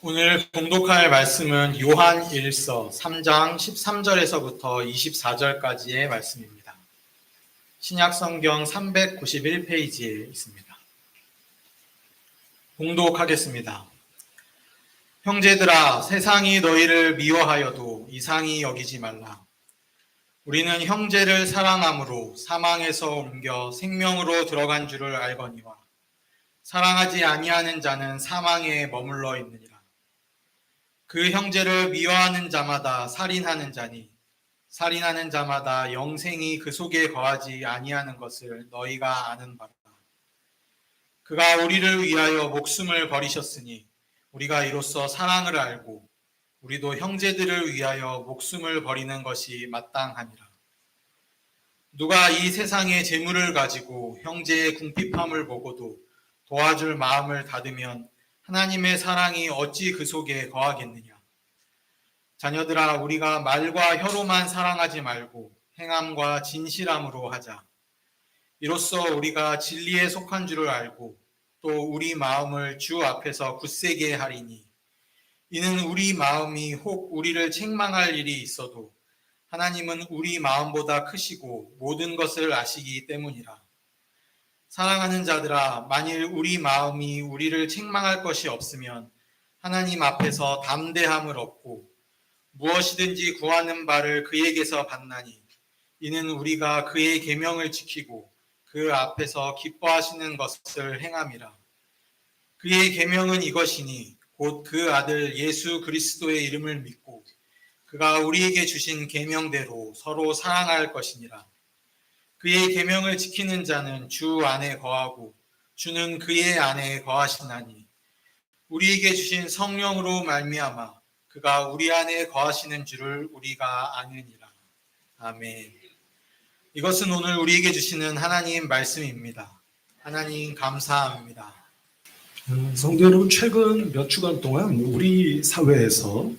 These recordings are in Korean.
오늘 봉독할 말씀은 요한 1서 3장 13절에서부터 24절까지의 말씀입니다. 신약성경 391페이지에 있습니다. 봉독하겠습니다. 형제들아, 세상이 너희를 미워하여도 이상히 여기지 말라. 우리는 형제를 사랑함으로 사망에서 옮겨 생명으로 들어간 줄을 알거니와 사랑하지 아니하는 자는 사망에 머물러 있느니라. 그 형제를 미워하는 자마다 살인하는 자니 살인하는 자마다 영생이 그 속에 거하지 아니하는 것을 너희가 아는 바라. 그가 우리를 위하여 목숨을 버리셨으니 우리가 이로써 사랑을 알고 우리도 형제들을 위하여 목숨을 버리는 것이 마땅하니라. 누가 이 세상의 재물을 가지고 형제의 궁핍함을 보고도 도와줄 마음을 닫으면 하나님의 사랑이 어찌 그 속에 거하겠느냐. 자녀들아, 우리가 말과 혀로만 사랑하지 말고 행함과 진실함으로 하자. 이로써 우리가 진리에 속한 줄을 알고 또 우리 마음을 주 앞에서 굳세게 하리니 이는 우리 마음이 혹 우리를 책망할 일이 있어도 하나님은 우리 마음보다 크시고 모든 것을 아시기 때문이라. 사랑하는 자들아, 만일 우리 마음이 우리를 책망할 것이 없으면 하나님 앞에서 담대함을 얻고 무엇이든지 구하는 바를 그에게서 받나니 이는 우리가 그의 계명을 지키고 그 앞에서 기뻐하시는 것을 행함이라. 그의 계명은 이것이니 곧 그 아들 예수 그리스도의 이름을 믿고 그가 우리에게 주신 계명대로 서로 사랑할 것이니라. 그의 계명을 지키는 자는 주 안에 거하고 주는 그의 안에 거하시나니 우리에게 주신 성령으로 말미암아 그가 우리 안에 거하시는 줄을 우리가 아느니라. 아멘. 이것은 오늘 우리에게 주시는 하나님 말씀입니다. 하나님 감사합니다. 성도 여러분, 최근 몇 주간 동안 우리 사회에서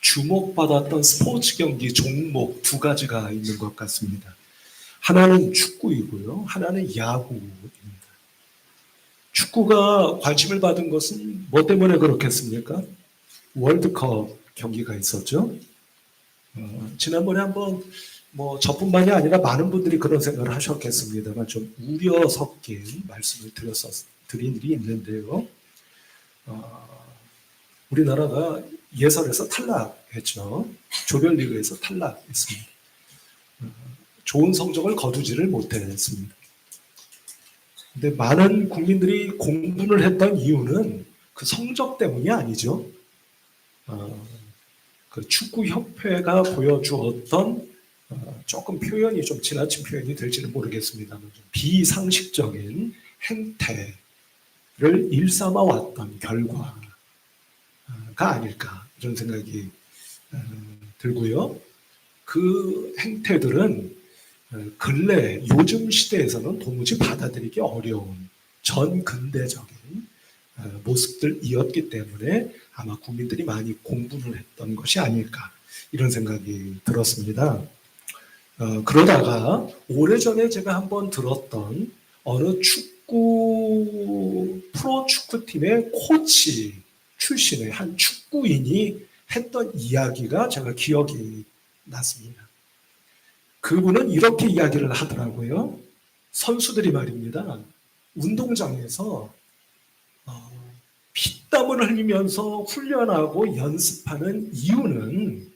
주목받았던 스포츠 경기 종목 두 가지가 있는 것 같습니다. 하나는 축구이고요, 하나는 야구입니다. 축구가 관심을 받은 것은 뭐 때문에 그렇겠습니까? 월드컵 경기가 있었죠. 지난번에 한번 저뿐만이 아니라 많은 분들이 그런 생각을 하셨겠습니다만 좀 우려 섞인 말씀을 드린 일이 있는데요. 우리나라가 예선에서 탈락했죠. 조별리그에서 탈락했습니다. 좋은 성적을 거두지를 못했습니다. 근데 많은 국민들이 공분을 했던 이유는 그 성적 때문이 아니죠. 그 축구협회가 보여주었던 조금 표현이 좀 지나친 표현이 될지는 모르겠습니다만 좀 비상식적인 행태를 일삼아 왔던 결과가 아닐까 이런 생각이 들고요. 그 행태들은 근래 요즘 시대에서는 도무지 받아들이기 어려운 전근대적인 모습들이었기 때문에 아마 국민들이 많이 공분을 했던 것이 아닐까 이런 생각이 들었습니다. 그러다가 오래전에 제가 한번 들었던 어느 프로축구팀의 코치 출신의 한 축구인이 했던 이야기가 제가 기억이 났습니다. 그분은 이렇게 이야기를 하더라고요. 선수들이 말입니다. 운동장에서 피땀을 흘리면서 훈련하고 연습하는 이유는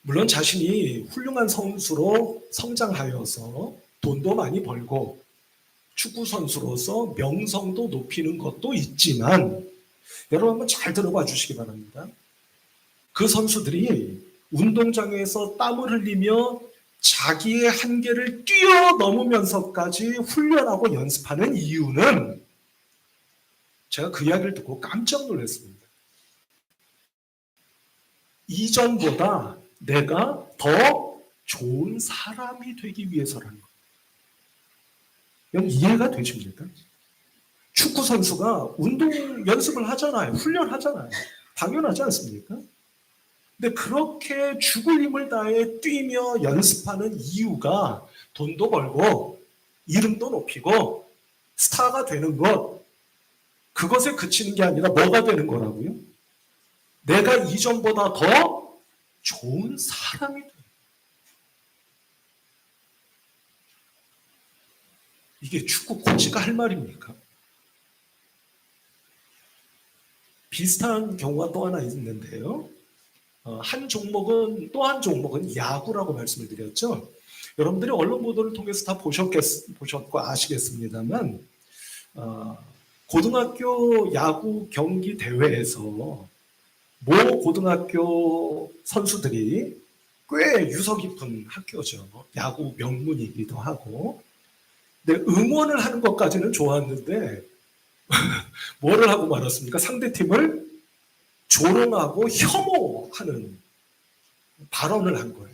물론 자신이 훌륭한 선수로 성장하여서 돈도 많이 벌고 축구 선수로서 명성도 높이는 것도 있지만 여러분 한번 잘 들어봐 주시기 바랍니다. 그 선수들이 운동장에서 땀을 흘리며 자기의 한계를 뛰어넘으면서까지 훈련하고 연습하는 이유는 제가 그 이야기를 듣고 깜짝 놀랐습니다. 이전보다 내가 더 좋은 사람이 되기 위해서라는 것. 여러분 이해가 되십니까? 축구 선수가 운동 연습을 하잖아요. 훈련하잖아요. 당연하지 않습니까? 근데 그렇게 죽을 힘을 다해 뛰며 연습하는 이유가 돈도 벌고 이름도 높이고 스타가 되는 것, 그것에 그치는 게 아니라 뭐가 되는 거라고요? 내가 이전보다 더 좋은 사람이 돼. 이게 축구 코치가 할 말입니까? 비슷한 경우가 또 하나 있는데요. 또 한 종목은 야구라고 말씀을 드렸죠. 여러분들이 언론 보도를 통해서 다 보셨고 아시겠습니다만 고등학교 야구 경기 대회에서 모 고등학교 선수들이 꽤 유서 깊은 학교죠. 야구 명문이기도 하고. 근데 응원을 하는 것까지는 좋았는데 뭐를 하고 말았습니까? 상대팀을 조롱하고 혐오하는 발언을 한 거예요.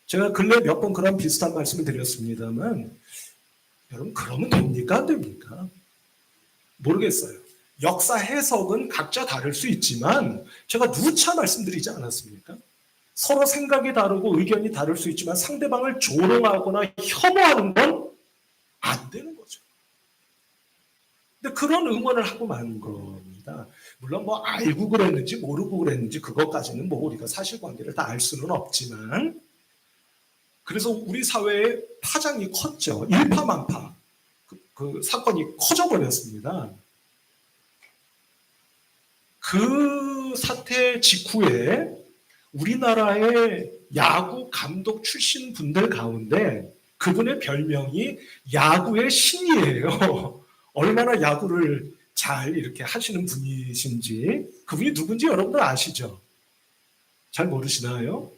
제가 근래 몇 번 그런 비슷한 말씀을 드렸습니다만 여러분 그러면 됩니까? 안 됩니까? 모르겠어요. 역사 해석은 각자 다를 수 있지만 제가 누차 말씀드리지 않았습니까? 서로 생각이 다르고 의견이 다를 수 있지만 상대방을 조롱하거나 혐오하는 건 안 되는 거죠. 근데 그런 응원을 하고 만 겁니다. 물론 뭐 알고 그랬는지 모르고 그랬는지 그것까지는 뭐 우리가 사실관계를 다 알 수는 없지만 그래서 우리 사회의 파장이 컸죠. 일파만파. 그 사건이 커져 버렸습니다. 그 사태 직후에 우리나라의 야구 감독 출신 분들 가운데 그분의 별명이 야구의 신이에요. 얼마나 야구를 잘 이렇게 하시는 분이신지 그분이 누군지 여러분들 아시죠? 잘 모르시나요?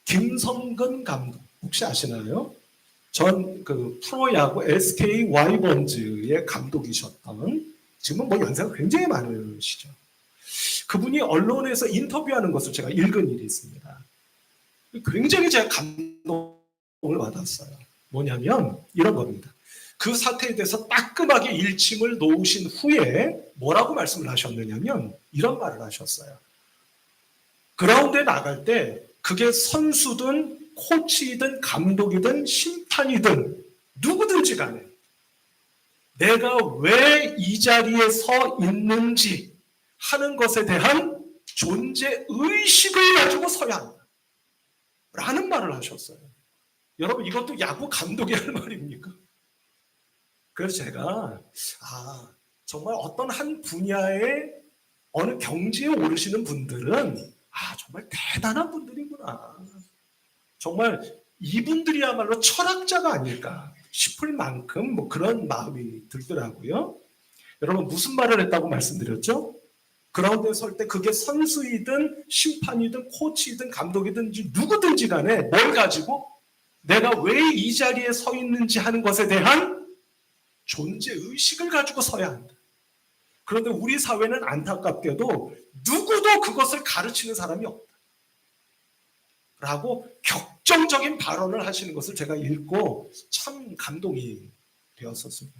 김성근 감독 혹시 아시나요? 전 그 프로야구 SK 와이번즈의 감독이셨던 지금은 뭐 연세가 굉장히 많으시죠. 그분이 언론에서 인터뷰하는 것을 제가 읽은 일이 있습니다. 굉장히 제가 감동을 받았어요. 뭐냐면 이런 겁니다. 그 사태에 대해서 따끔하게 일침을 놓으신 후에 뭐라고 말씀을 하셨느냐면 이런 말을 하셨어요. 그라운드에 나갈 때 그게 선수든 코치든 감독이든 심판이든 누구든지 간에 내가 왜 이 자리에 서 있는지 하는 것에 대한 존재 의식을 가지고 서야 한다. 라는 말을 하셨어요. 여러분 이것도 야구 감독이 할 말입니까? 그래서 제가 정말 어떤 한 분야의 어느 경지에 오르시는 분들은 정말 대단한 분들이구나. 정말 이분들이야말로 철학자가 아닐까 싶을 만큼 뭐 그런 마음이 들더라고요. 여러분 무슨 말을 했다고 말씀드렸죠? 그라운드에 설 때 그게 선수이든 심판이든 코치이든 감독이든 누구든지 간에 뭘 가지고 내가 왜 이 자리에 서 있는지 하는 것에 대한 존재 의식을 가지고 서야 한다. 그런데 우리 사회는 안타깝게도 누구도 그것을 가르치는 사람이 없다. 라고 격정적인 발언을 하시는 것을 제가 읽고 참 감동이 되었었습니다.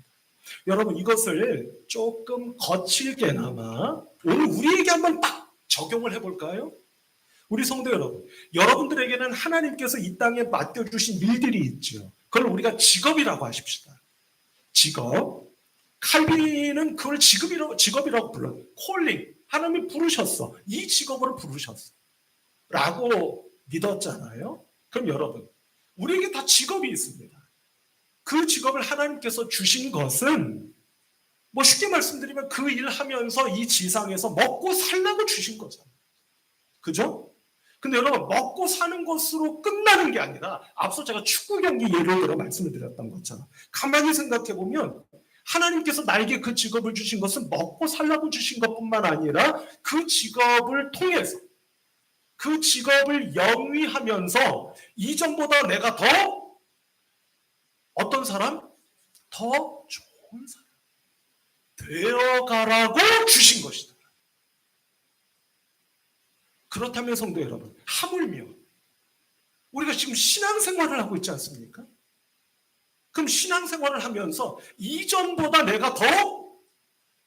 여러분 이것을 조금 거칠게나마 오늘 우리에게 한번 딱 적용을 해볼까요? 우리 성도 여러분, 여러분들에게는 하나님께서 이 땅에 맡겨주신 일들이 있죠. 그걸 우리가 직업이라고 하십시다. 직업. 칼빈은 그걸 직업이라고 불러요. 콜링. 하나님이 부르셨어. 이 직업으로 부르셨어. 라고 믿었잖아요. 그럼 여러분, 우리에게 다 직업이 있습니다. 그 직업을 하나님께서 주신 것은 뭐 쉽게 말씀드리면 그 일 하면서 이 지상에서 먹고 살라고 주신 거잖아요. 그죠? 근데 여러분 먹고 사는 것으로 끝나는 게 아니라 앞서 제가 축구 경기 예를 들어 말씀을 드렸던 것처럼 가만히 생각해 보면 하나님께서 나에게 그 직업을 주신 것은 먹고 살라고 주신 것뿐만 아니라 그 직업을 통해서 그 직업을 영위하면서 이전보다 내가 더 어떤 사람? 더 좋은 사람 되어가라고 주신 것이다. 그렇다면 성도 여러분, 하물며 우리가 지금 신앙생활을 하고 있지 않습니까? 그럼 신앙생활을 하면서 이전보다 내가 더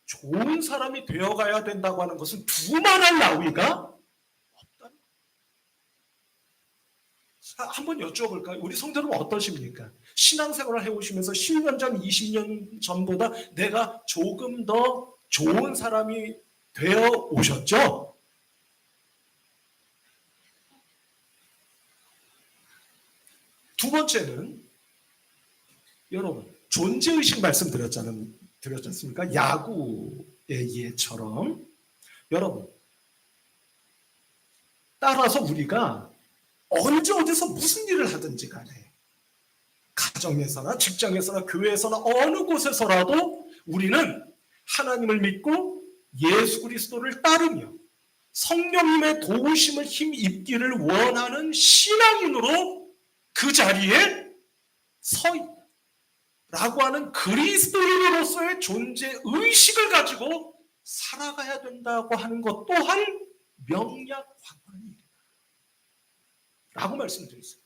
좋은 사람이 되어가야 된다고 하는 것은 두말할 나위가 없다. 한번 여쭤볼까요? 우리 성도 여러분 어떠십니까? 신앙생활을 해오시면서 10년 전, 20년 전보다 내가 조금 더 좋은 사람이 되어 오셨죠? 두 번째는 여러분 존재의식 말씀드렸지 않습니까? 야구의 예처럼 여러분 따라서 우리가 언제 어디서 무슨 일을 하든지 간에 가정에서나 직장에서나 교회에서나 어느 곳에서라도 우리는 하나님을 믿고 예수 그리스도를 따르며 성령님의 도우심을 힘입기를 원하는 신앙인으로 그 자리에 서 있다. 라고 하는 그리스도인으로서의 존재 의식을 가지고 살아가야 된다고 하는 것 또한 명약관관입니다. 라고 말씀드렸어요.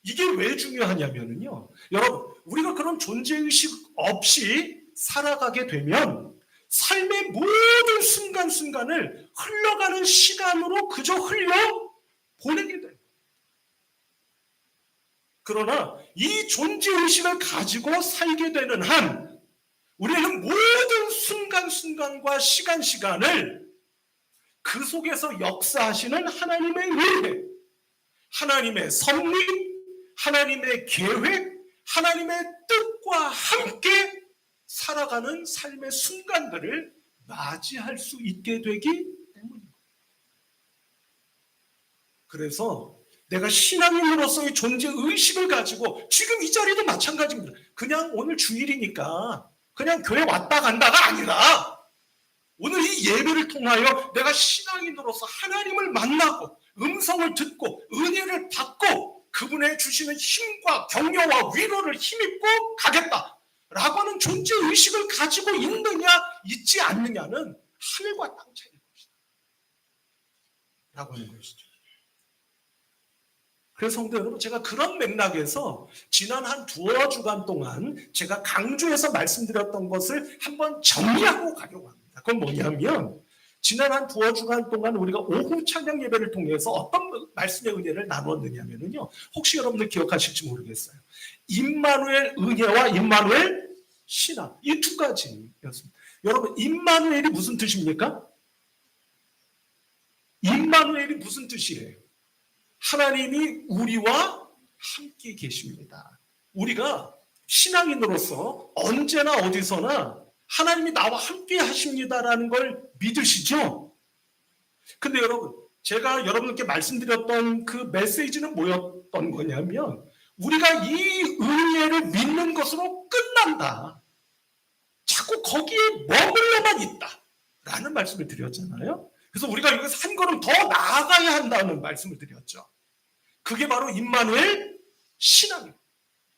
이게 왜 중요하냐면요. 여러분, 우리가 그런 존재의식 없이 살아가게 되면 삶의 모든 순간순간을 흘러가는 시간으로 그저 흘려 보내게 돼요. 그러나 이 존재의식을 가지고 살게 되는 한 우리는 모든 순간순간과 시간을 그 속에서 역사하시는 하나님의 은혜, 하나님의 섭리, 하나님의 계획, 하나님의 뜻과 함께 살아가는 삶의 순간들을 맞이할 수 있게 되기 때문입니다. 그래서 내가 신앙인으로서의 존재의식을 가지고 지금 이 자리도 마찬가지입니다. 그냥 오늘 주일이니까 그냥 교회 왔다 간다가 아니라 오늘 이 예배를 통하여 내가 신앙인으로서 하나님을 만나고 음성을 듣고 은혜를 받고 그분의 주시는 힘과 격려와 위로를 힘입고 가겠다라고 하는 존재의식을 가지고 있느냐 있지 않느냐는 하늘과 땅 차이일 것이다 라고 하는 것이죠. 그래서 성도 여러분, 제가 그런 맥락에서 지난 한 두어 주간 동안 제가 강조해서 말씀드렸던 것을 한번 정리하고 가려고 합니다. 그건 뭐냐면 지난 한 두어 주간 동안 우리가 오후 찬양 예배를 통해서 어떤 말씀의 은혜를 나눴느냐면요. 혹시 여러분들 기억하실지 모르겠어요. 임마누엘 은혜와 임마누엘 신앙, 이 두 가지였습니다. 여러분, 임마누엘이 무슨 뜻입니까? 임마누엘이 무슨 뜻이에요? 하나님이 우리와 함께 계십니다. 우리가 신앙인으로서 언제나 어디서나 하나님이 나와 함께 하십니다라는 걸 믿으시죠? 근데 여러분, 제가 여러분께 말씀드렸던 그 메시지는 뭐였던 거냐면 우리가 이 은혜를 믿는 것으로 끝난다. 자꾸 거기에 머물러만 있다. 라는 말씀을 드렸잖아요. 그래서 우리가 여기서 한 걸음 더 나아가야 한다는 말씀을 드렸죠. 그게 바로 임마누엘 신앙입니다.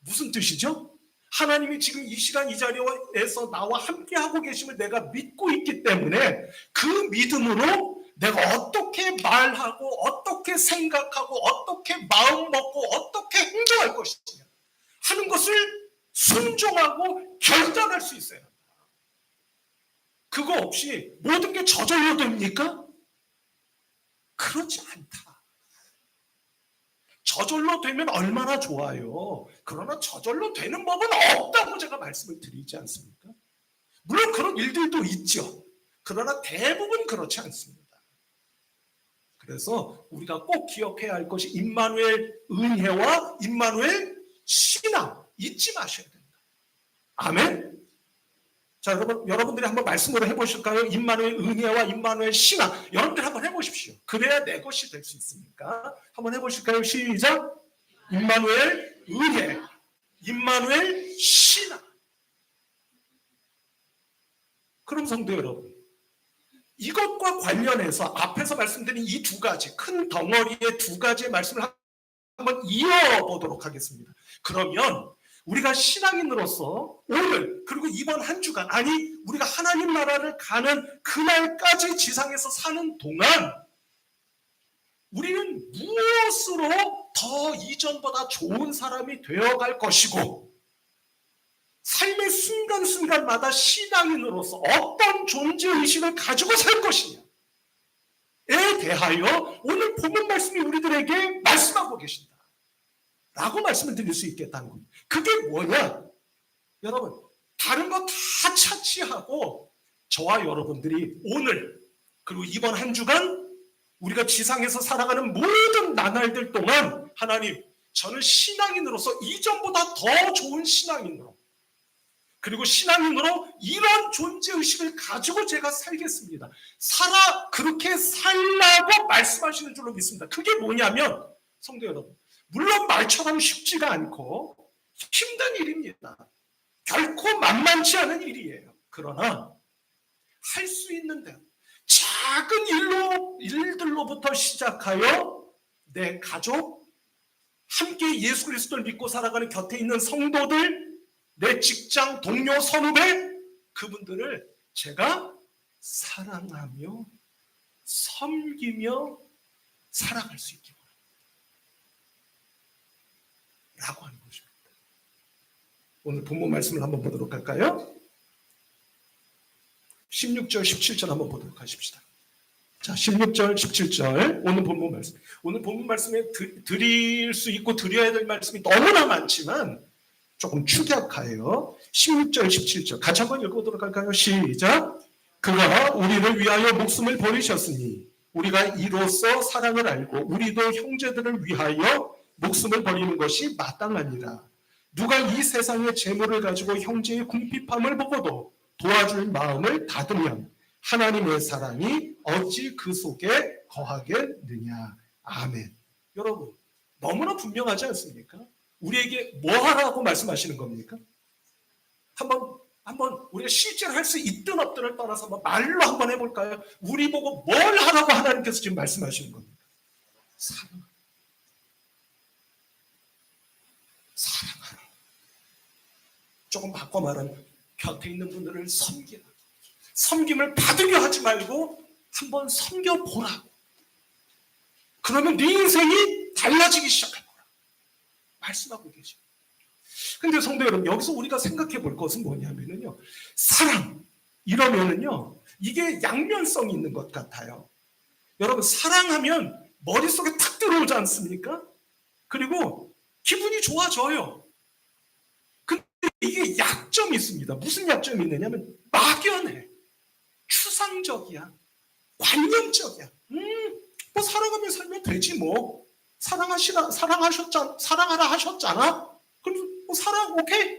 무슨 뜻이죠? 하나님이 지금 이 시간 이 자리에서 나와 함께 하고 계심을 내가 믿고 있기 때문에 그 믿음으로 내가 어떻게 말하고 어떻게 생각하고 어떻게 마음 먹고 어떻게 행동할 것이냐 하는 것을 순종하고 결단할 수 있어요. 그거 없이 모든 게 저절로 됩니까? 그렇지 않다. 저절로 되면 얼마나 좋아요. 그러나 저절로 되는 법은 없다고 제가 말씀을 드리지 않습니까? 물론 그런 일들도 있죠. 그러나 대부분 그렇지 않습니다. 그래서 우리가 꼭 기억해야 할 것이 임마누엘 은혜와 임마누엘 신앙 잊지 마셔야 된다. 아멘. 자, 여러분들이 한번 말씀으로 해보실까요? 임마누엘 은혜와 임마누엘 신앙. 여러분들 한번 해보십시오. 그래야 내 것이 될 수 있으니까. 한번 해보실까요? 시작. 임마누엘 은혜, 임마누엘 신앙. 그럼 성도 여러분, 이것과 관련해서 앞에서 말씀드린 이 두 가지, 큰 덩어리의 두 가지의 말씀을 한번 이어보도록 하겠습니다. 그러면 우리가 신앙인으로서 오늘 그리고 이번 한 주간 아니 우리가 하나님 나라를 가는 그날까지 지상에서 사는 동안 우리는 무엇으로 더 이전보다 좋은 사람이 되어갈 것이고 삶의 순간순간마다 신앙인으로서 어떤 존재의식을 가지고 살 것이냐에 대하여 오늘 본문 말씀이 우리들에게 말씀하고 계신다. 라고 말씀을 드릴 수 있겠다는 겁니다. 그게 뭐냐? 여러분, 다른 거 다 차치하고 저와 여러분들이 오늘 그리고 이번 한 주간 우리가 지상에서 살아가는 모든 나날들 동안 하나님, 저는 신앙인으로서 이전보다 더 좋은 신앙인으로, 그리고 신앙인으로 이런 존재의식을 가지고 제가 살겠습니다. 그렇게 살라고 말씀하시는 줄로 믿습니다. 그게 뭐냐면, 성도 여러분, 물론 말처럼 쉽지가 않고 힘든 일입니다. 결코 만만치 않은 일이에요. 그러나 할 수 있는 대로 작은 일들로부터 시작하여 내 가족, 함께 예수 그리스도를 믿고 살아가는 곁에 있는 성도들, 내 직장 동료 선후배, 그분들을 제가 사랑하며 섬기며 살아갈 수 있기 바랍니다. 라고 하는 것입니다. 오늘 본문 말씀을 한번 보도록 할까요? 16절, 17절 한번 보도록 하십시다. 자, 16절, 17절 오늘 본문 말씀. 오늘 본문 말씀에 드릴 수 있고 드려야 될 말씀이 너무나 많지만 조금 축약하여 16절, 17절 같이 한번 읽어보도록 할까요? 시작. 그가 우리를 위하여 목숨을 버리셨으니 우리가 이로써 사랑을 알고 우리도 형제들을 위하여 목숨을 버리는 것이 마땅하니라. 누가 이 세상의 재물을 가지고 형제의 궁핍함을 보고도 도와줄 마음을 닫으면 하나님의 사랑이 어찌 그 속에 거하겠느냐. 아멘. 여러분, 너무나 분명하지 않습니까? 우리에게 뭐 하라고 말씀하시는 겁니까? 한번 우리가 실제로 할 수 있든 없든을 떠나서 한번 말로 한번 해볼까요? 우리 보고 뭘 하라고 하나님께서 지금 말씀하시는 겁니까? 사랑하라. 조금 바꿔 말하면 곁에 있는 분들을 섬기라. 섬김을 받으려 하지 말고 한번 섬겨보라고. 그러면 네 인생이 달라지기 시작할 거라 말씀하고 계십니다. 근데 성도 여러분, 여기서 우리가 생각해 볼 것은 뭐냐면요, 사랑 이러면은요, 이게 양면성이 있는 것 같아요. 여러분, 사랑하면 머릿속에 탁 들어오지 않습니까? 그리고 기분이 좋아져요. 근데 이게 약점이 있습니다. 무슨 약점이 있느냐면 막연해, 추상적이야, 관념적이야. 뭐 사랑하며 살면 되지 뭐. 사랑하라 하셨잖아. 그럼 뭐 사랑 오케이.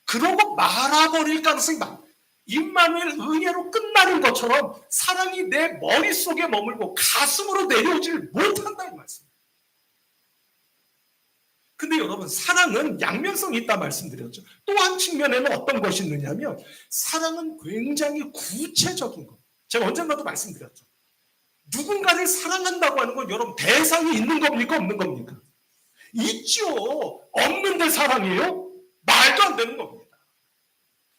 그러고 말아버릴 가능성이 많아. 임마누엘 은혜로 끝나는 것처럼 사랑이 내 머릿속에 머물고 가슴으로 내려오질 못한다는 말씀이에요. 근데 여러분, 사랑은 양면성이 있다 말씀드렸죠. 또 한 측면에는 어떤 것이 있느냐면 사랑은 굉장히 구체적인 것. 제가 언젠가도 말씀드렸죠. 누군가를 사랑한다고 하는 건 여러분 대상이 있는 겁니까 없는 겁니까? 있죠. 없는데 사랑해요? 말도 안 되는 겁니다.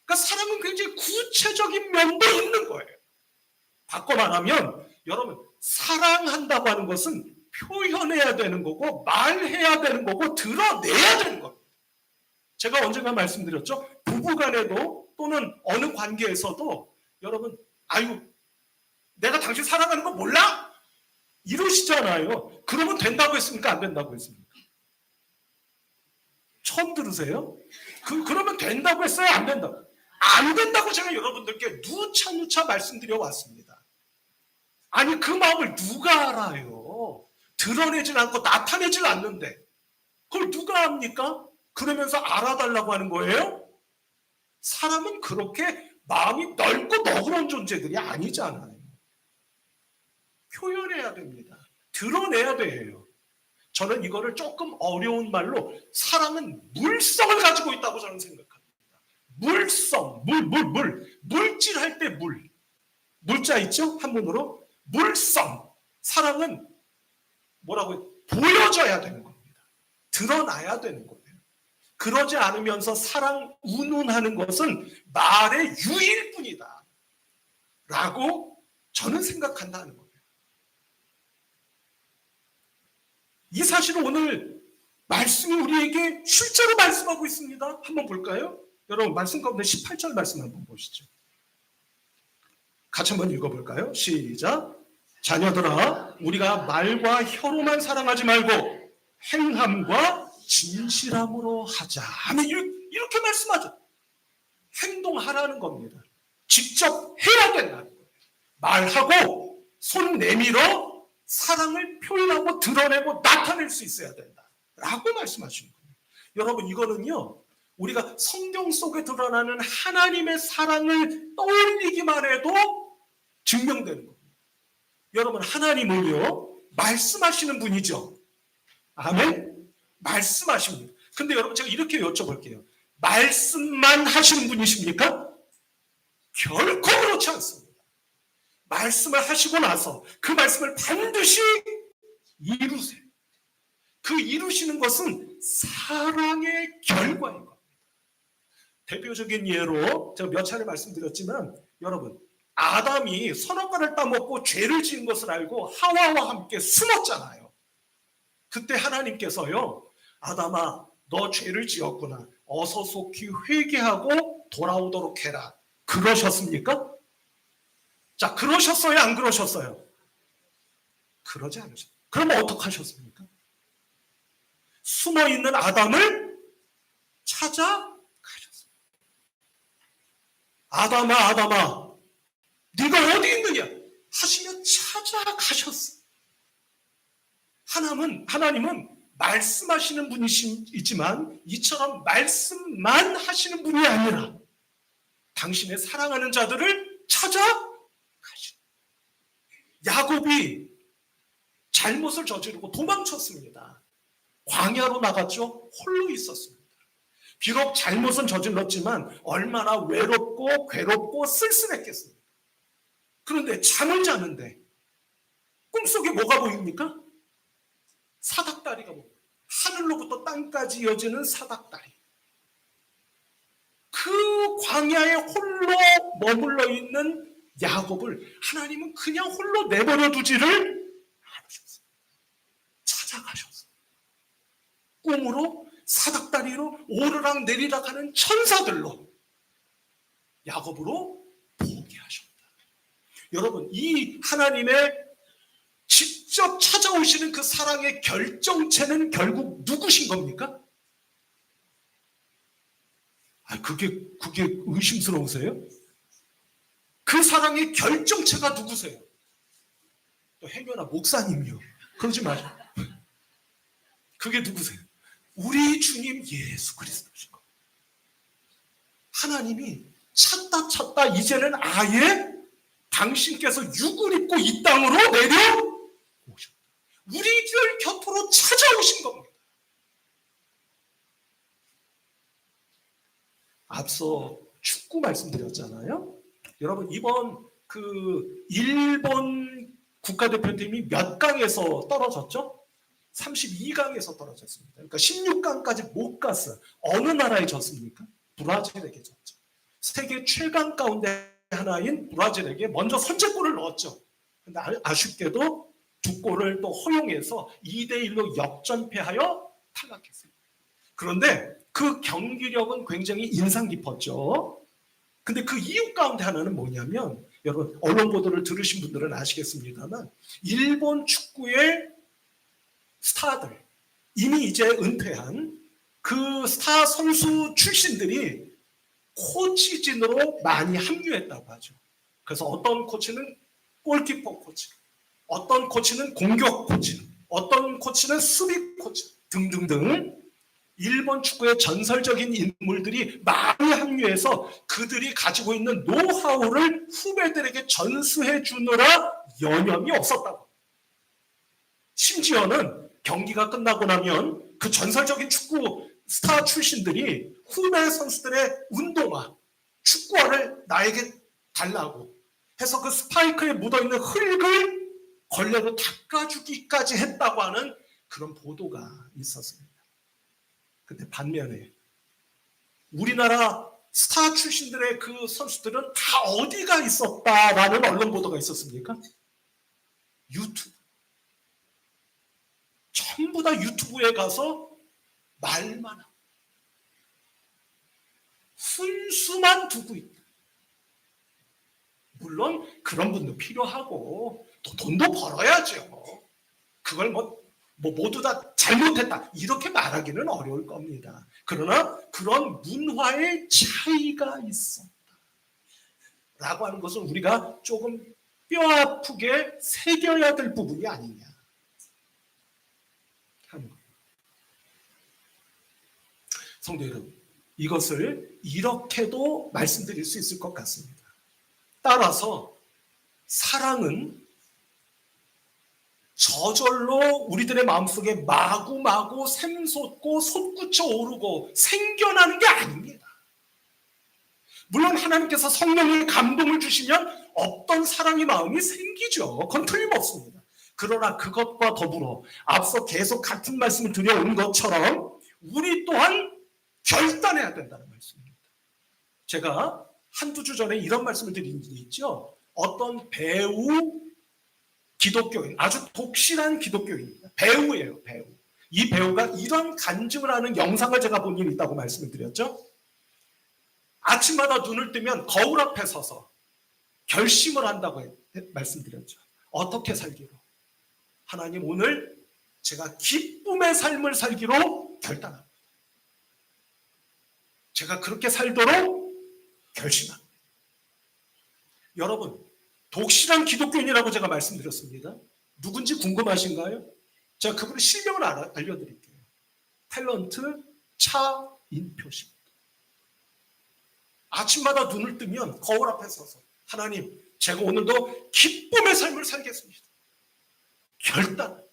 그러니까 사랑은 굉장히 구체적인 면도 있는 거예요. 바꿔 말하면 여러분, 사랑한다고 하는 것은 표현해야 되는 거고 말해야 되는 거고 드러내야 되는 겁니다. 제가 언젠가 말씀드렸죠. 부부간에도 또는 어느 관계에서도 여러분, 아유 내가 당신 사랑하는 거 몰라? 이러시잖아요. 그러면 된다고 했습니까? 안 된다고 했습니까? 처음 들으세요? 그러면 된다고 했어요? 안 된다고? 안 된다고 제가 여러분들께 누차 말씀드려 왔습니다. 아니, 그 마음을 누가 알아요? 드러내질 않고 나타내질 않는데 그걸 누가 압니까? 그러면서 알아달라고 하는 거예요? 사람은 그렇게 마음이 넓고 너그러운 존재들이 아니잖아요. 표현해야 됩니다. 드러내야 돼요. 저는 이거를 조금 어려운 말로 사랑은 물성을 가지고 있다고 저는 생각합니다. 물성, 물질할 때 물자 있죠? 한문으로 물성. 사랑은 뭐라고 해요? 보여져야 되는 겁니다. 드러나야 되는 거예요. 그러지 않으면서 사랑 운운하는 것은 말의 유일 뿐이다 라고 저는 생각한다는 거예요. 이 사실을 오늘 말씀이 우리에게 실제로 말씀하고 있습니다. 한번 볼까요? 여러분, 말씀 가운데 18절 말씀 한번 보시죠. 같이 한번 읽어볼까요? 시작. 자녀들아, 우리가 말과 혀로만 사랑하지 말고 행함과 진실함으로 하자. 아멘. 이렇게 말씀하죠. 행동하라는 겁니다. 직접 해야 된다는 거예요. 말하고 손 내밀어 사랑을 표현하고 드러내고 나타낼 수 있어야 된다라고 말씀하시는 거예요. 여러분, 이거는요, 우리가 성경 속에 드러나는 하나님의 사랑을 떠올리기만 해도 증명되는 겁니다. 여러분, 하나님은요, 말씀하시는 분이죠. 아멘? 말씀하시는 분. 근데 여러분, 제가 이렇게 여쭤볼게요. 말씀만 하시는 분이십니까? 결코 그렇지 않습니다. 말씀을 하시고 나서 그 말씀을 반드시 이루세요. 그 이루시는 것은 사랑의 결과인 겁니다. 대표적인 예로 제가 몇 차례 말씀드렸지만, 여러분, 아담이 선악과를 따먹고 죄를 지은 것을 알고 하와와 함께 숨었잖아요. 그때 하나님께서요, 아담아, 너 죄를 지었구나. 어서 속히 회개하고 돌아오도록 해라. 그러셨습니까? 자, 그러셨어요? 안 그러셨어요? 그러지 않으셨어요. 그럼 어떻게 하셨습니까? 숨어있는 아담을 찾아가셨어요. 아담아, 아담아, 네가 어디 있느냐? 하시며 찾아가셨어요. 하나님은 말씀하시는 분이시지만 이처럼 말씀만 하시는 분이 아니라 당신의 사랑하는 자들을 찾아가시는. 야곱이 잘못을 저지르고 도망쳤습니다. 광야로 나갔죠. 홀로 있었습니다. 비록 잘못은 저질렀지만 얼마나 외롭고 괴롭고 쓸쓸했겠습니까? 그런데 잠을 자는데 꿈속에 뭐가 보입니까? 사닥다리가 보입니다. 하늘로부터 땅까지 이어지는 사닥다리. 그 광야에 홀로 머물러 있는 야곱을 하나님은 그냥 홀로 내버려 두지를 않으셨어요. 찾아가셨어요. 꿈으로 사닥다리로 오르락 내리락 하는 천사들로 야곱으로 보게 하셨다. 여러분, 이 하나님의 직접 찾아오시는 그 사랑의 결정체는 결국 누구신 겁니까? 그게 의심스러우세요? 그 사랑의 결정체가 누구세요? 또 행여나 목사님이요. 그러지 마세요. 그게 누구세요? 우리 주님 예수 그리스도신 거예요. 하나님이 찾다 이제는 아예 당신께서 육을 입고 이 땅으로 내려오셨다. 우리들 곁으로 찾아오신 겁니다. 앞서 축구 말씀드렸잖아요. 여러분, 이번 그 일본 국가대표팀이 몇 강에서 떨어졌죠? 32강에서 떨어졌습니다. 그러니까 16강까지 못 갔어요. 어느 나라에 졌습니까? 브라질에게 졌죠. 세계 최강 가운데 하나인 브라질에게 먼저 선제골을 넣었죠. 근데 아쉽게도 두 골을 또 허용해서 2대1로 역전패하여 탈락했습니다. 그런데 그 경기력은 굉장히 인상 깊었죠. 근데 그 이유 가운데 하나는 뭐냐면, 여러분, 언론 보도를 들으신 분들은 아시겠습니다만, 일본 축구의 스타들, 이미 이제 은퇴한 그 스타 선수 출신들이 코치진으로 많이 합류했다고 하죠. 그래서 어떤 코치는 골키퍼 코치, 어떤 코치는 공격 코치, 어떤 코치는 수비 코치 등등등 일본 축구의 전설적인 인물들이 많이 합류해서 그들이 가지고 있는 노하우를 후배들에게 전수해 주느라 여념이 없었다고. 심지어는 경기가 끝나고 나면 그 전설적인 축구 스타 출신들이 후배 선수들의 운동화, 축구화를 나에게 달라고 해서 그 스파이크에 묻어있는 흙을 걸레로 닦아주기까지 했다고 하는 그런 보도가 있었습니다. 근데 반면에 우리나라 스타 출신들의 그 선수들은 다 어디가 있었다라는 언론 보도가 있었습니까? 유튜브. 전부 다 유튜브에 가서 말만 하고 훈수만 두고 있다. 물론 그런 분도 필요하고 또 돈도 벌어야죠. 그걸 모두 다 잘못했다 이렇게 말하기는 어려울 겁니다. 그러나 그런 문화의 차이가 있었다 라고 하는 것은 우리가 조금 뼈 아프게 새겨야 될 부분이 아니냐 하는 거예요. 성도 여러분, 이것을 이렇게도 말씀드릴 수 있을 것 같습니다. 따라서 사랑은 저절로 우리들의 마음속에 마구마구 샘솟고 솟구쳐 오르고 생겨나는 게 아닙니다. 물론 하나님께서 성령의 감동을 주시면 없던 사랑의 마음이 생기죠. 그건 틀림없습니다. 그러나 그것과 더불어 앞서 계속 같은 말씀을 드려온 것처럼 우리 또한 결단해야 된다는 말씀입니다. 제가 한두 주 전에 이런 말씀을 드린 적이 있죠. 어떤 배우 기독교인, 아주 독실한 기독교인입니다. 배우예요, 배우. 이 배우가 이런 간증을 하는 영상을 제가 본 일이 있다고 말씀을 드렸죠. 아침마다 눈을 뜨면 거울 앞에 서서 결심을 한다고 말씀드렸죠. 어떻게 살기로? 하나님, 오늘 제가 기쁨의 삶을 살기로 결단합니다. 제가 그렇게 살도록 결심합니다. 여러분, 독실한 기독교인이라고 제가 말씀드렸습니다. 누군지 궁금하신가요? 제가 그분의 실명을 알려드릴게요. 탤런트 차인표 씨입니다. 아침마다 눈을 뜨면 거울 앞에 서서 하나님, 제가 오늘도 기쁨의 삶을 살겠습니다. 결단.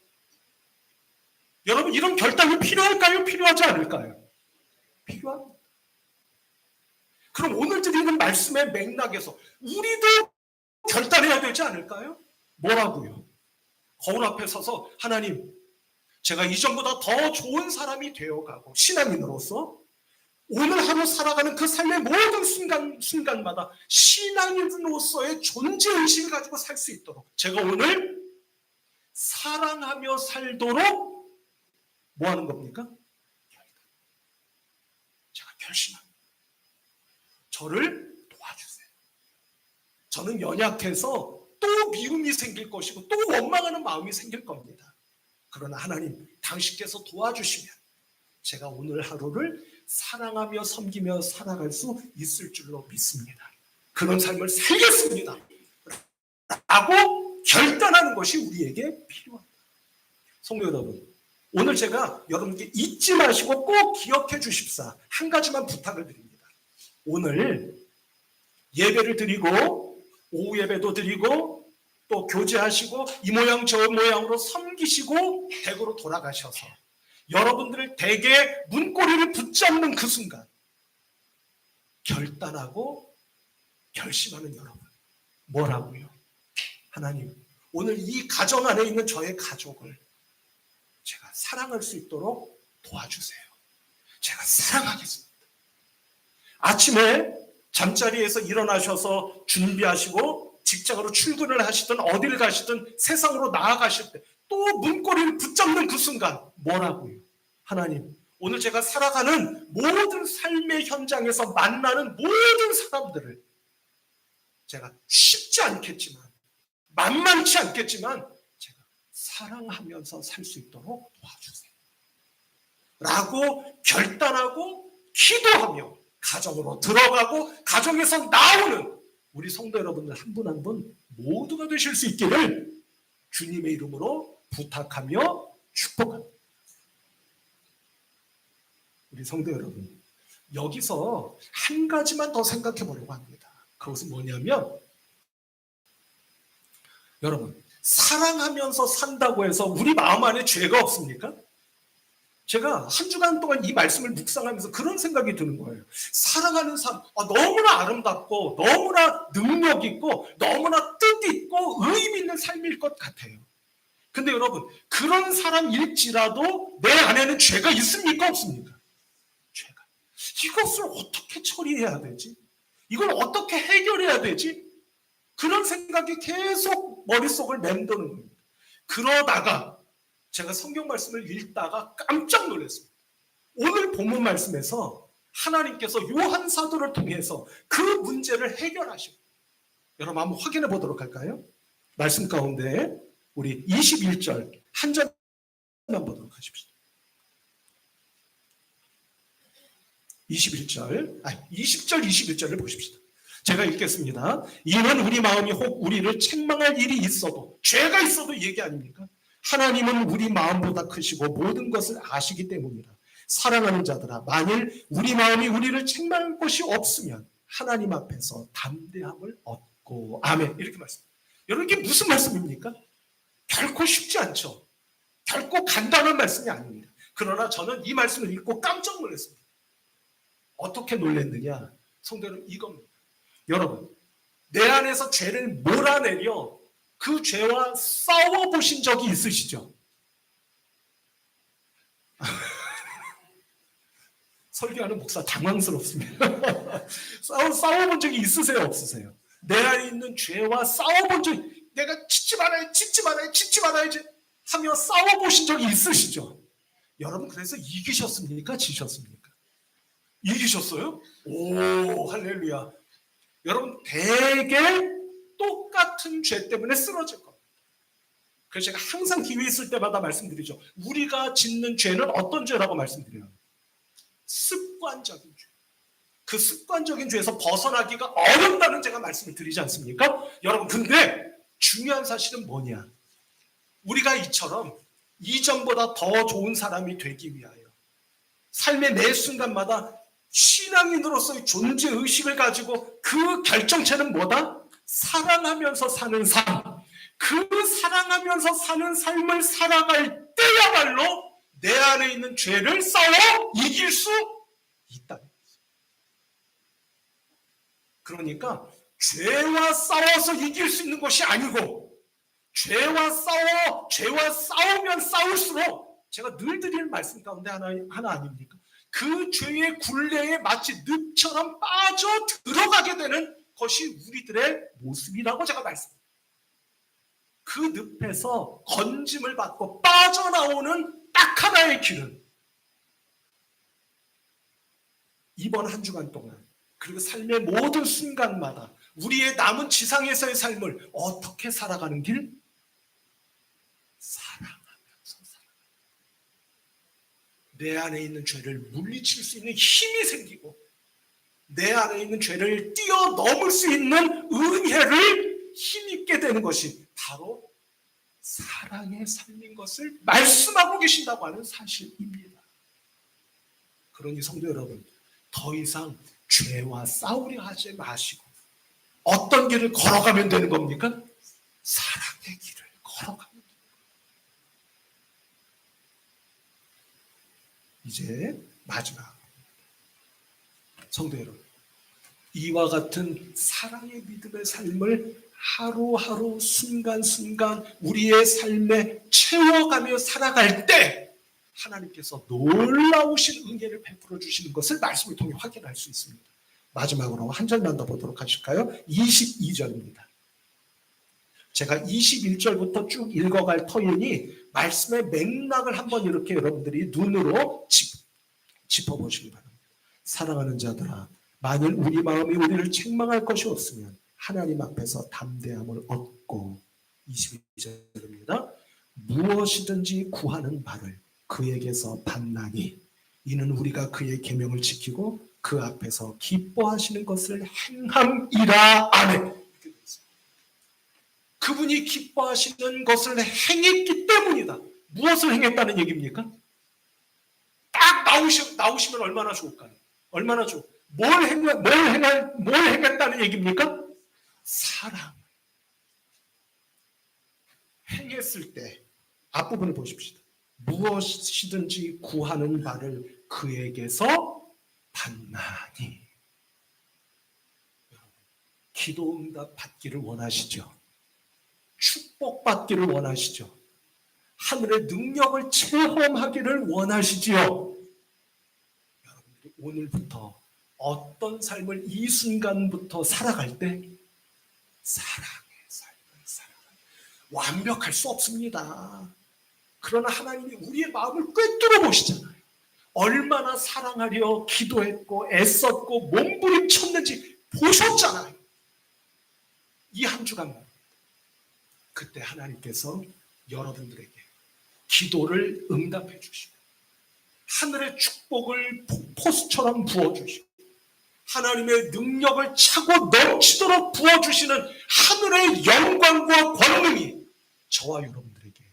여러분, 이런 결단이 필요할까요? 필요하지 않을까요? 필요합니다. 그럼 오늘 드리는 말씀의 맥락에서 우리도 결단해야 되지 않을까요? 뭐라고요? 거울 앞에 서서 하나님, 제가 이전보다 더 좋은 사람이 되어가고 신앙인으로서 오늘 하루 살아가는 그 삶의 모든 순간마다 신앙인으로서의 존재의식을 가지고 살 수 있도록 제가 오늘 사랑하며 살도록 뭐 하는 겁니까? 제가 결심합니다. 저를 도와주세요. 저는 연약해서 또 미움이 생길 것이고 또 원망하는 마음이 생길 겁니다. 그러나 하나님, 당신께서 도와주시면 제가 오늘 하루를 사랑하며 섬기며 살아갈 수 있을 줄로 믿습니다. 그런 삶을 살겠습니다. 라고 결단하는 것이 우리에게 필요합니다. 성도 여러분, 오늘 제가 여러분께 잊지 마시고 꼭 기억해 주십사 한 가지만 부탁을 드립니다. 오늘 예배를 드리고 오후 예배도 드리고 또 교제하시고 이 모양 저 모양으로 섬기시고 댁으로 돌아가셔서 여러분들을 댁에 문고리를 붙잡는 그 순간 결단하고 결심하는 여러분, 뭐라고요? 하나님, 오늘 이 가정 안에 있는 저의 가족을 제가 사랑할 수 있도록 도와주세요. 제가 사랑하겠습니다. 아침에 잠자리에서 일어나셔서 준비하시고 직장으로 출근을 하시든 어딜 가시든 세상으로 나아가실 때 또 문고리를 붙잡는 그 순간 뭐라고요? 하나님, 오늘 제가 살아가는 모든 삶의 현장에서 만나는 모든 사람들을 제가 쉽지 않겠지만 만만치 않겠지만 제가 사랑하면서 살 수 있도록 도와주세요. 라고 결단하고 기도하며 가정으로 들어가고 가정에서 나오는 우리 성도 여러분들 한 분 한 분 모두가 되실 수 있기를 주님의 이름으로 부탁하며 축복합니다. 우리 성도 여러분, 여기서 한 가지만 더 생각해 보려고 합니다. 그것은 뭐냐면, 여러분, 사랑하면서 산다고 해서 우리 마음 안에 죄가 없습니까? 제가 한 주간 동안 이 말씀을 묵상하면서 그런 생각이 드는 거예요. 사랑하는 삶, 너무나 아름답고 너무나 능력 있고 너무나 뜻 있고 의미 있는 삶일 것 같아요. 근데 여러분, 그런 사람일지라도 내 안에는 죄가 있습니까? 없습니까? 죄가. 이것을 어떻게 처리해야 되지? 이걸 어떻게 해결해야 되지? 그런 생각이 계속 머릿속을 맴도는 겁니다. 그러다가 제가 성경 말씀을 읽다가 깜짝 놀랐습니다. 오늘 본문 말씀에서 하나님께서 요한 사도를 통해서 그 문제를 해결하시고, 여러분 한번 확인해 보도록 할까요? 말씀 가운데 우리 21절 한 절만 보도록 하십시오. 20절 21절을 보십시다. 제가 읽겠습니다. 이는 우리 마음이 혹 우리를 책망할 일이 있어도, 죄가 있어도 얘기 아닙니까? 하나님은 우리 마음보다 크시고 모든 것을 아시기 때문이라. 사랑하는 자들아, 만일 우리 마음이 우리를 책망할 것이 없으면 하나님 앞에서 담대함을 얻고. 아멘. 이렇게 말씀. 여러분, 이게 무슨 말씀입니까? 결코 쉽지 않죠. 결코 간단한 말씀이 아닙니다. 그러나 저는 이 말씀을 읽고 깜짝 놀랐습니다. 어떻게 놀랐느냐? 성도 여러분, 이겁니다. 여러분, 내 안에서 죄를 몰아내려 그 죄와 싸워보신 적이 있으시죠? 설교하는 목사 당황스럽습니다. 싸워본 적이 있으세요? 없으세요? 내 안에 있는 죄와 싸워본 적이, 내가 짓지 말아야지 하며 싸워보신 적이 있으시죠? 여러분, 그래서 이기셨습니까? 지셨습니까? 이기셨어요? 오, 할렐루야. 여러분, 대개 똑같은 죄 때문에 쓰러질 겁니다. 그래서 제가 항상 기회 있을 때마다 말씀드리죠. 우리가 짓는 죄는 어떤 죄라고 말씀드려요? 습관적인 죄. 그 습관적인 죄에서 벗어나기가 어렵다는 제가 말씀을 드리지 않습니까? 여러분, 근데 중요한 사실은 뭐냐? 우리가 이처럼 이전보다 더 좋은 사람이 되기 위하여 삶의 매 순간마다 신앙인으로서의 존재의식을 가지고 그 결정체는 뭐다? 사랑하면서 사는 삶. 그 사랑하면서 사는 삶을 살아갈 때야말로 내 안에 있는 죄를 싸워 이길 수 있다. 그러니까 죄와 싸워서 이길 수 있는 것이 아니고 죄와 싸우면 싸울수록 제가 늘 드리는 말씀 가운데 하나 아닙니까? 그 죄의 굴레에 마치 늪처럼 빠져 들어가게 되는 것이 우리들의 모습이라고 제가 말씀드립니다. 그 늪에서 건짐을 받고 빠져나오는 딱 하나의 길은 이번 한 주간 동안 그리고 삶의 모든 순간마다 우리의 남은 지상에서의 삶을 어떻게 살아가는 길? 사랑하면서 살아가는 내 안에 있는 죄를 물리칠 수 있는 힘이 생기고 내 안에 있는 죄를 뛰어넘을 수 있는 은혜를 힘있게 되는 것이 바로 사랑의 삶인 것을 말씀하고 계신다고 하는 사실입니다. 그러니 성도 여러분, 더 이상 죄와 싸우려 하지 마시고 어떤 길을 걸어가면 되는 겁니까? 사랑의 길을 걸어가면 됩니다. 이제 마지막 성도 여러분, 이와 같은 사랑의 믿음의 삶을 하루하루 순간순간 우리의 삶에 채워가며 살아갈 때 하나님께서 놀라우신 은혜를 베풀어 주시는 것을 말씀을 통해 확인할 수 있습니다. 마지막으로 한 절만 더 보도록 하실까요? 22절입니다. 제가 21절부터 쭉 읽어갈 터이니 말씀의 맥락을 한번 이렇게 여러분들이 눈으로 짚어보시기 바랍니다. 사랑하는 자들아, 만일 우리 마음이 우리를 책망할 것이 없으면 하나님 앞에서 담대함을 얻고 22절입니다. 무엇이든지 구하는 바를 그에게서 받나니 이는 우리가 그의 계명을 지키고 그 앞에서 기뻐하시는 것을 행함이라. 아멘. 그분이 기뻐하시는 것을 행했기 때문이다. 무엇을 행했다는 얘기입니까? 딱 나오시면 얼마나 좋을까요? 얼마나 좋을까요? 뭘 행했다는 얘기입니까? 사랑. 행했을 때 앞부분을 보십시다. 무엇이든지 구하는 바를 그에게서 받나니. 기도 응답 받기를 원하시죠? 축복받기를 원하시죠? 하늘의 능력을 체험하기를 원하시지요? 여러분들이 오늘부터 어떤 삶을 이 순간부터 살아갈 때 사랑의 삶을 살아가요. 완벽할 수 없습니다. 그러나 하나님이 우리의 마음을 꿰뚫어 보시잖아요. 얼마나 사랑하려 기도했고 애썼고 몸부림쳤는지 보셨잖아요. 이 한 주간 그때 하나님께서 여러분들에게 기도를 응답해 주시고 하늘의 축복을 폭포수처럼 부어주시고 하나님의 능력을 차고 넘치도록 부어주시는 하늘의 영광과 권능이 저와 여러분들에게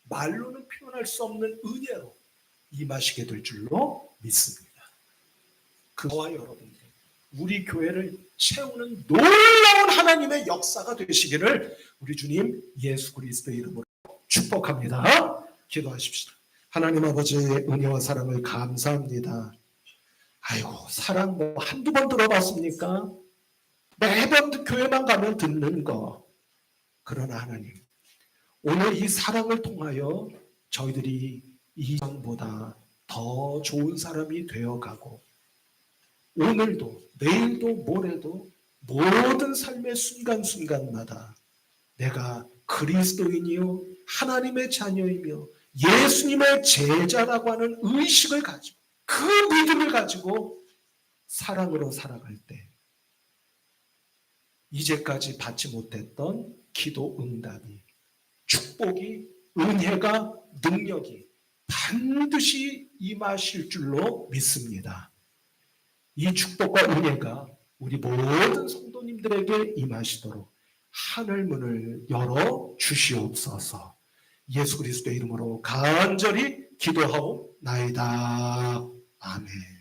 말로는 표현할 수 없는 은혜로 임하시게 될 줄로 믿습니다. 그와 여러분들, 우리 교회를 채우는 놀라운 하나님의 역사가 되시기를 우리 주님 예수 그리스도의 이름으로 축복합니다. 기도하십시다. 하나님 아버지의 은혜와 사랑을 감사합니다. 아이고, 사랑 뭐 한두 번 들어봤습니까? 매번 교회만 가면 듣는 거. 그러나 하나님, 오늘 이 사랑을 통하여 저희들이 이전보다 더 좋은 사람이 되어가고 오늘도 내일도 모레도 모든 삶의 순간순간마다 내가 그리스도인이요 하나님의 자녀이며 예수님의 제자라고 하는 의식을 가지고 그 믿음을 가지고 사랑으로 살아갈 때 이제까지 받지 못했던 기도 응답이, 축복이, 은혜가, 능력이 반드시 임하실 줄로 믿습니다. 이 축복과 은혜가 우리 모든 성도님들에게 임하시도록 하늘문을 열어 주시옵소서. 예수 그리스도의 이름으로 간절히 기도하옵나이다. 아멘.